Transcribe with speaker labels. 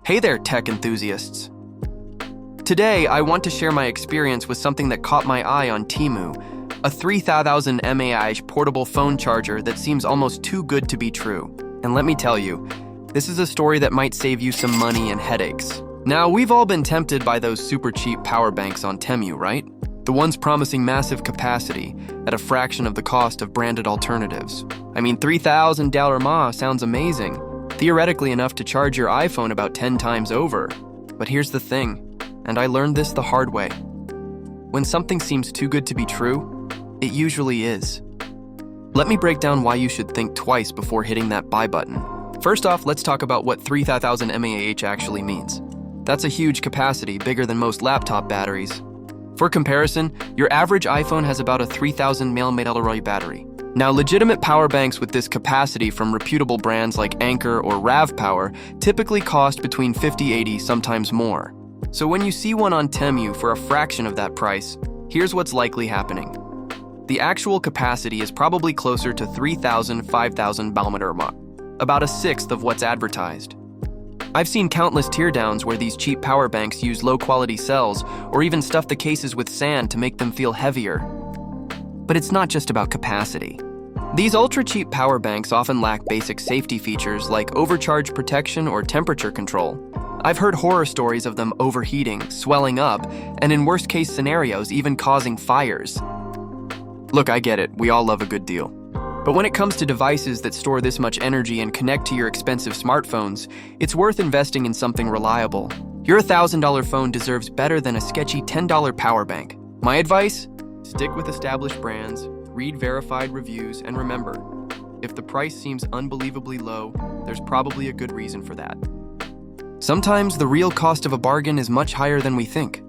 Speaker 1: Hey there, tech enthusiasts. Today, I want to share my experience with something that caught my eye on TEMU, a 3000 mAh portable phone charger that seems almost too good to be true. And let me tell you, this is a story that might save you some money and headaches. Now, we've all been tempted by those super cheap power banks on TEMU, right? The ones promising massive capacity at a fraction of the cost of branded alternatives. I mean, $3,000 mAh sounds amazing. Theoretically enough to charge your iPhone about 10 times over. But here's the thing, and I learned this the hard way. When something seems too good to be true, it usually is. Let me break down why you should think twice before hitting that buy button. First off, let's talk about what 3000 mAh actually means. That's a huge capacity, bigger than most laptop batteries. For comparison, your average iPhone has about a 3000 mAh battery. Now, legitimate power banks with this capacity from reputable brands like Anker or RAVPower typically cost between $50, $80, sometimes more. So when you see one on TEMU for a fraction of that price, here's what's likely happening. The actual capacity is probably closer to 3,000, 5,000 mAh, about a sixth of what's advertised. I've seen countless teardowns where these cheap power banks use low-quality cells or even stuff the cases with sand to make them feel heavier. But it's not just about capacity. These ultra-cheap power banks often lack basic safety features like overcharge protection or temperature control. I've heard horror stories of them overheating, swelling up, and in worst-case scenarios, even causing fires. Look, I get it, we all love a good deal. But when it comes to devices that store this much energy and connect to your expensive smartphones, it's worth investing in something reliable. Your $1,000 phone deserves better than a sketchy $10 power bank. My advice? Stick with established brands, read verified reviews, and remember, if the price seems unbelievably low, there's probably a good reason for that. Sometimes the real cost of a bargain is much higher than we think.